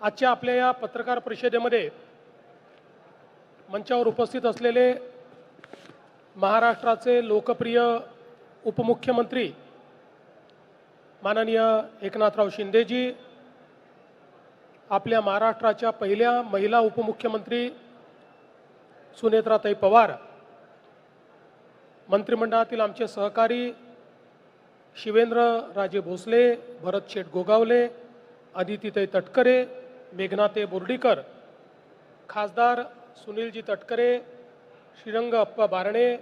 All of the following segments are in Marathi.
आजच्या आपल्या या पत्रकार परिषदेमध्ये मंचावर उपस्थित असलेले महाराष्ट्राचे लोकप्रिय उपमुख्यमंत्री माननीय एकनाथराव शिंदेजी, आपल्या महाराष्ट्राच्या पहिल्या महिला उपमुख्यमंत्री सुनेत्राताई पवार, मंत्रिमंडळातील आमचे सहकारी शिवेंद्रराजे भोसले, भरत शेठ गोगावले, अदितीताई तटकरे, मेघनाताई बोर्डीकर, खासदार सुनीलजी तटकरे, श्रीरंग अप्पा बारणे,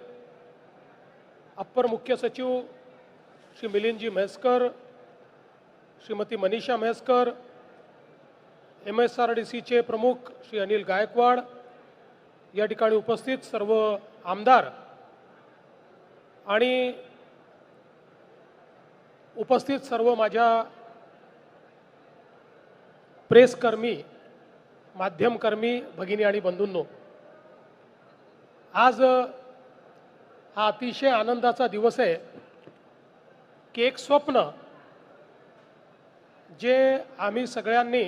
अप्पर मुख्य सचिव श्री मिलिंदजी म्हैसकर, श्रीमती मनीषा म्हैसकर, MSRDCचे प्रमुख श्री अनिल गायकवाड, या ठिकाणी उपस्थित सर्व आमदार आणि उपस्थित सर्व माझ्या प्रेसकर्मी, माध्यमकर्मी भगिनी आणि बंधूंनो, आज हा अतिशय आनंदाचा दिवस आहे की एक स्वप्न जे आम्ही सगळ्यांनी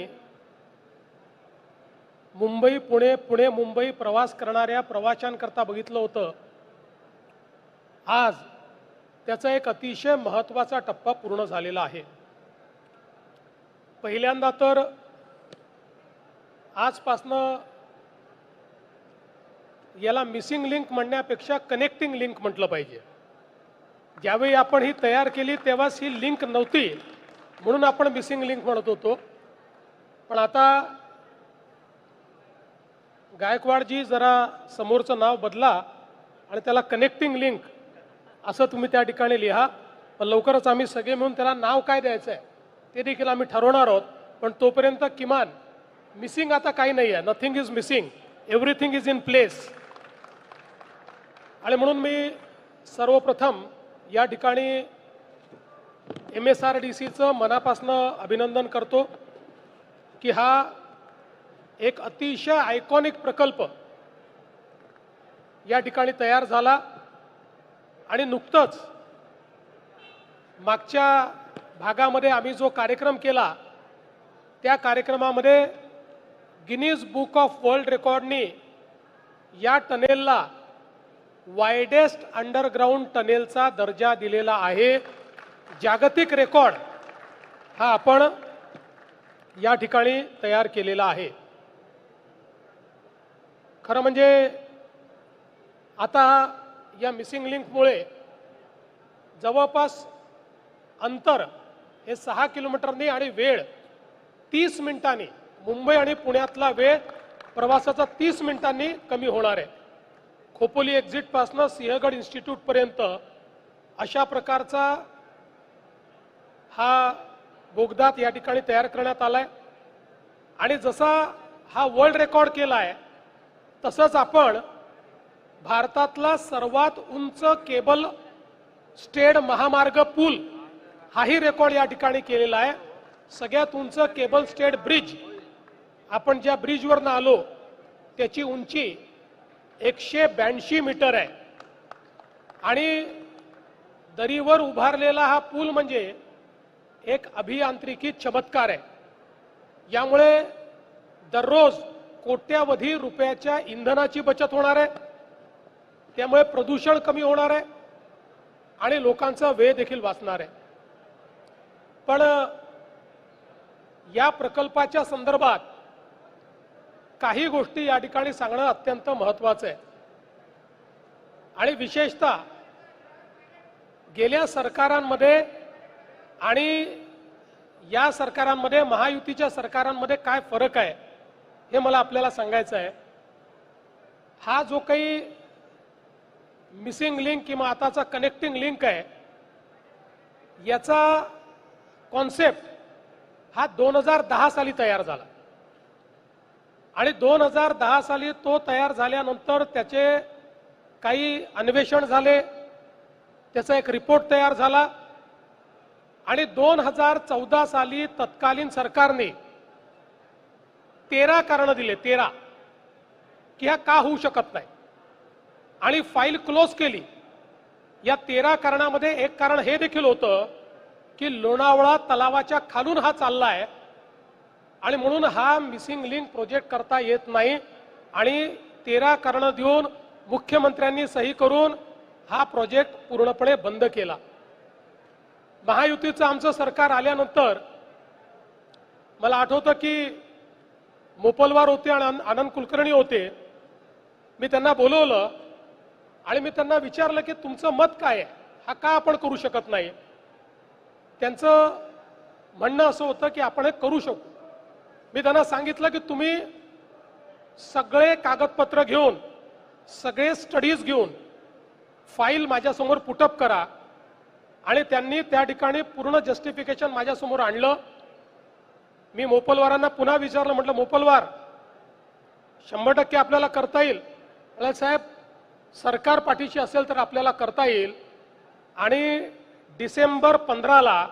मुंबई पुणे, पुणे मुंबई प्रवास करणाऱ्या प्रवाशांकरता बघितलं होतं, आज त्याचा एक अतिशय महत्त्वाचा टप्पा पूर्ण झालेला आहे। पहिल्यांदा तर आजपासनं याला मिसिंग लिंक म्हणण्यापेक्षा कनेक्टिंग लिंक म्हटलं पाहिजे। ज्यावेळी आपण ही तयार केली तेव्हाच ही लिंक नव्हती, म्हणून आपण मिसिंग लिंक म्हणत होतो। पण आता गायकवाडजी जरा समोरचं नाव बदला आणि त्याला कनेक्टिंग लिंक असं तुम्ही त्या ठिकाणी लिहा। पण लवकरच आम्ही सगळे मिळून त्याला नाव काय द्यायचं आहे ते देखील आम्ही ठरवणार आहोत। पण तोपर्यंत किमान मिसिंग आता काही नाही आहे, nothing is missing, everything is in place. आणि म्हणून मी सर्वप्रथम या ठिकाणी MSRDCचं मनापासनं अभिनंदन करतो की हा एक अतिशय आयकॉनिक प्रकल्प या ठिकाणी तयार झाला आणि नुकतंच मागच्या भागामध्ये आम्ही जो कार्यक्रम केला त्या कार्यक्रमामध्ये गिनीज बुक ऑफ वर्ल्ड रेकॉर्डनी या टनेलला वाइडेस्ट अंडरग्राउंड टनेलचा दर्जा दिलेला आहे। जागतिक रेकॉर्ड हा आपण या ठिकाणी तयार केलेला आहे। खरं म्हणजे आता या मिसिंग लिंकमुळे जवळपास अंतर हे 6 किलोमीटरनी आणि वेळ 30 मिनिटांनी, मुंबई आणि पुण्यातला वेळ प्रवासाचा 30 मिनिटांनी कमी होणार आहे। खोपोली एक्झिटपासनं सिंहगड इन्स्टिट्यूटपर्यंत अशा प्रकारचा हा बोगदा या ठिकाणी तयार करण्यात आला आहे। आणि जसा हा वर्ल्ड रेकॉर्ड केला आहे तसंच आपण भारतातला सर्वात उंच केबल स्टेड महामार्ग पूल हाही रेकॉर्ड या ठिकाणी केलेला आहे। सगळ्यात उंच केबल स्टेड ब्रिज, आपण ज्या ब्रिजवरनं आलो त्याची उंची 182 मीटर आहे आणि दरीवर उभारलेला हा पूल म्हणजे एक अभियांत्रिकी चमत्कार आहे। यामुळे दररोज कोट्यावधी रुपयाच्या इंधनाची बचत होणार आहे, त्यामुळे प्रदूषण कमी होणार आहे आणि लोकांचा वेळ देखील वाचणार आहे। पण या प्रकल्पाच्या संदर्भात काही गोष्टी या ठिकाणी सांगणं अत्यंत महत्त्वाचं आहे। आणि विशेषतः गेल्या सरकारांमध्ये आणि या सरकारांमध्ये, महायुतीच्या सरकारांमध्ये काय फरक आहे हे मला आपल्याला सांगायचं आहे। हा जो काही मिसिंग लिंक किंवा आताचा कनेक्टिंग लिंक आहे याचा कॉन्सेप्ट हा 2010 साली तयार झाला आणि 2010 साली तो तयार झाल्यानंतर त्याचे काही अन्वेषण झाले, त्याचा एक रिपोर्ट तयार झाला आणि 2014 साली तत्कालीन सरकारने 13 कारणं दिले, 13 की हा का होऊ शकत नाही आणि फाईल क्लोज केली। या 13 कारणामध्ये एक कारण हे देखील होतं की लोणावळा तलावाच्या खालून हा चाललाय आणि म्हणून हा मिसिंग लिंक प्रोजेक्ट करता येत नाही आणि 13 कारणं देऊन मुख्यमंत्र्यांनी सही करून हा प्रोजेक्ट पूर्णपणे बंद केला. महायुतीचं आमचं सरकार आल्यानंतर मला आठवतं की मोपलवार होते आणि आनंद कुलकर्णी होते. मी त्यांना बोलवलं आणि मी त्यांना विचारलं की तुमचं मत काय आहे, हा का आपण करू शकत नाही. त्यांचं म्हणणं असं होतं की आपण हे करू शकू. मी त्यांना सांगितलं की तुम्ही सगळे कागदपत्र घेऊन, सगळे स्टडीज घेऊन फाईल माझ्यासमोर पुटअप करा. आणि त्यांनी त्या ठिकाणी पूर्ण जस्टिफिकेशन माझ्यासमोर आणलं. मी मोपलवारांना पुन्हा विचारलं, म्हटलं मोपलवार 100% आपल्याला करता येईल. म्हणाले साहेब सरकार पाठीशी असेल तर आपल्याला करता येईल. आणि डिसेंबर 15ला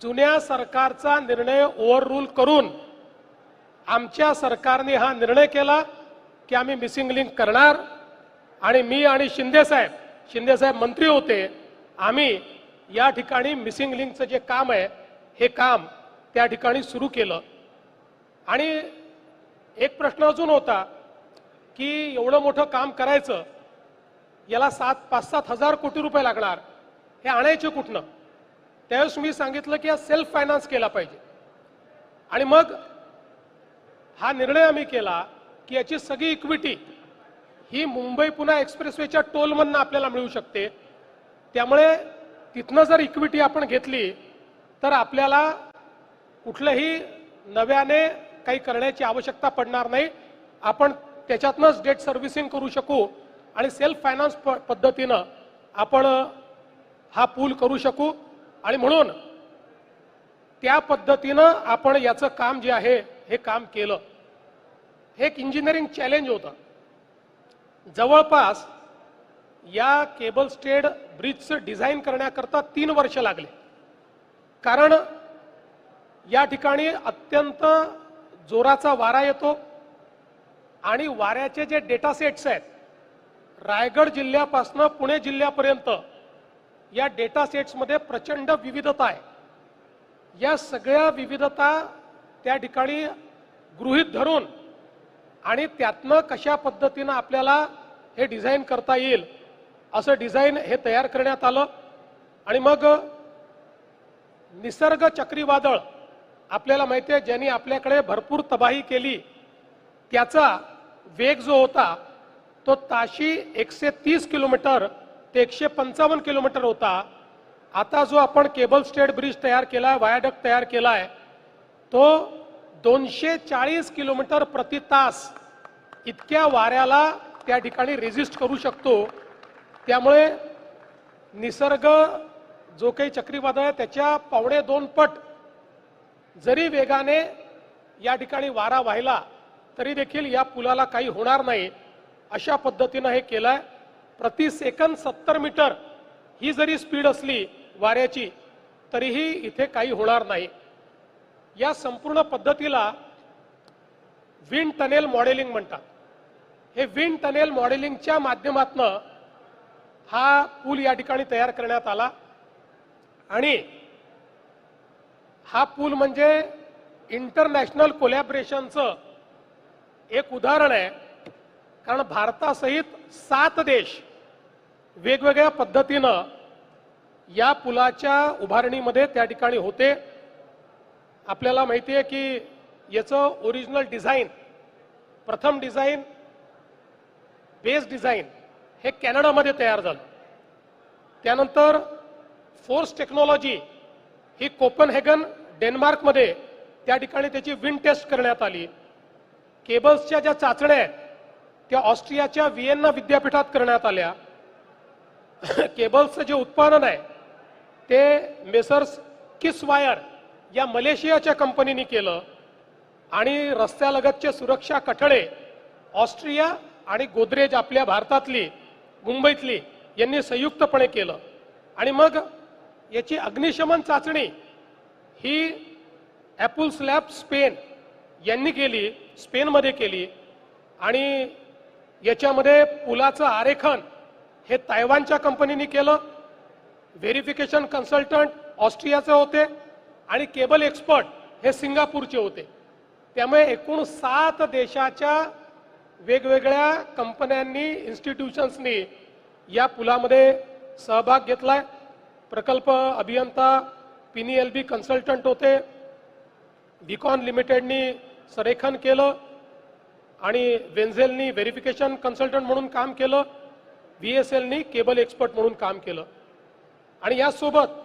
जुन्या सरकारचा निर्णय ओव्हररूल करून आमच्या सरकारने हा निर्णय केला की आम्ही मिसिंग लिंक करणार. आणि मी आणि शिंदेसाहेब मंत्री होते, आम्ही या ठिकाणी मिसिंग लिंकचं जे काम आहे हे काम त्या ठिकाणी सुरू केलं. आणि एक प्रश्न अजून होता की एवढं मोठं काम करायचं, याला 5-7 हजार कोटी रुपये लागणार, हे आणायचे कुठनं. त्यावेळेस मी सांगितलं की हा सेल्फ फायनान्स केला पाहिजे. आणि मग हा निर्णय आम्ही केला की याची सगळी इक्विटी ही मुंबई पुणे एक्सप्रेसवेच्या टोलमधनं आपल्याला मिळू शकते. त्यामुळे तिथनं जर इक्विटी आपण घेतली तर आपल्याला कुठल्याही नव्याने काही करण्याची आवश्यकता पडणार नाही. आपण त्याच्यातनंच डेट सर्व्हिसिंग करू शकू आणि सेल्फ फायनान्स पद्धतीनं आपण हा पूल करू शकू. आणि म्हणून त्या पद्धतीनं आपण याचं काम जे आहे हे काम केलं. हे एक इंजिनिअरिंग चॅलेंज होतं. जवळपास या केबल स्टेड ब्रिजचं डिझाईन करण्याकरता 3 वर्ष लागले. कारण या ठिकाणी अत्यंत जोराचा वारा येतो आणि वाऱ्याचे जे डेटा सेट्स आहेत, रायगड जिल्ह्यापासून पुणे जिल्ह्यापर्यंत या डेटा सेट्समध्ये प्रचंड विविधता आहे. या सगळ्या विविधता त्या ठिकाणी गृहीत धरून आणि त्यातनं कशा पद्धतीनं आपल्याला हे डिझाईन करता येईल असं डिझाईन हे तयार करण्यात आलं. आणि मग निसर्ग चक्रीवादळ आपल्याला माहिती आहे, ज्यांनी आपल्याकडे भरपूर तबाही केली, त्याचा वेग जो होता तो ताशी 130 किलोमीटर ते 155 किलोमीटर होता. आता जो आपण केबल स्टेड ब्रिज तयार केलाय, वायाडक्ट तयार केलाय, तो 240 किलोमीटर प्रति तास इतक्या वाऱ्याला त्या ठिकाणी रेजिस्ट करू शकतो. त्यामुळे निसर्ग जो काही चक्रीवादळ आहे त्याच्या 1.25 पट जरी वेगाने या ठिकाणी वारा वाहिला तरी देखील या पुलाला काही होणार नाही, अशा पद्धतीनं हे केलंय. प्रति सेकंद 70 मीटर ही जरी स्पीड असली वाऱ्याची तरीही इथे काही होणार नाही. या संपूर्ण पद्धतीला विंड टनेल मॉडेलिंग म्हणतात. हे विंड टनेल मॉडेलिंगच्या माध्यमातून हा पूल या ठिकाणी तयार करण्यात आला. आणि हा पूल म्हणजे इंटरनॅशनल कोलॅबरेशनचं एक उदाहरण आहे. कारण भारतासहित 7 देश वेगवेगळ्या पद्धतीनं या पुलाच्या उभारणीमध्ये त्या ठिकाणी होते. आपल्याला माहिती आहे की याचं ओरिजिनल डिझाईन, प्रथम डिझाईन, बेस डिझाईन हे कॅनडामध्ये तयार झालं. त्यानंतर फोर्स टेक्नॉलॉजी ही कोपनहेगन डेन्मार्कमध्ये त्या ठिकाणी त्याची विंड टेस्ट करण्यात आली. केबल्सच्या ज्या चाचण्या आहेत त्या ऑस्ट्रियाच्या व्हिएन्ना विद्यापीठात करण्यात आल्या. केबल्सचं जे उत्पादन आहे ते मेसर्स किसवायर या मलेशियाच्या कंपनीने केलं. आणि रस्त्यालगतचे सुरक्षा कठडे ऑस्ट्रिया आणि गोदरेज आपल्या भारतातली मुंबईतली यांनी संयुक्तपणे केलं. आणि मग याची अग्निशमन चाचणी ही ॲपुल्स लॅब स्पेन यांनी केली, स्पेनमध्ये केली. आणि याच्यामध्ये पुलाचं आरेखन हे तायवानच्या कंपनीने केलं. व्हेरिफिकेशन कन्सल्टंट ऑस्ट्रियाचे होते आणि केबल एक्सपर्ट हे सिंगापूरचे होते. त्यामुळे एकूण 7 देशाच्या वेगवेगळ्या कंपन्यांनी इन्स्टिट्यूशन्सनी या पुलामध्ये सहभाग घेतलाय. प्रकल्प अभियंता PNLB कन्सल्टंट होते, बिकॉन लिमिटेडनी संरेखन केलं आणि वेन्झेलनी व्हेरिफिकेशन कन्सल्टंट म्हणून काम केलं, VSLनी केबल एक्सपर्ट म्हणून काम केलं. आणि यासोबत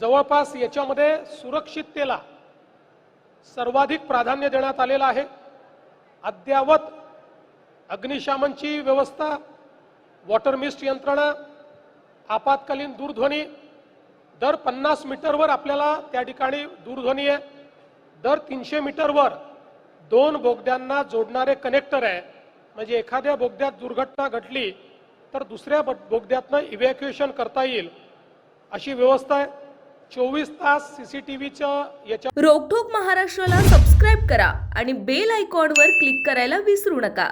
जवळपास याच्यामध्ये सुरक्षिततेला सर्वाधिक प्राधान्य देण्यात आलेलं आहे. अद्ययावत अग्निशमनची व्यवस्था, वॉटर मिस्ट यंत्रणा, आपत्कालीन दूरध्वनी, दर 50 मीटरवर आपल्याला त्या ठिकाणी दूरध्वनी आहे, दर 300 मीटरवर 2 बोगद्यांना जोडणारे कनेक्टर आहे. म्हणजे एखाद्या बोगद्यात दुर्घटना घडली तर दुसऱ्या बोगद्यातनं इव्हॅक्युएशन करता येईल अशी व्यवस्था आहे. 24 तास CCTVचं याच्या रोकठोक महाराष्ट्राला सबस्क्राईब करा आणि बेल आयकॉनवर क्लिक करायला विसरू नका.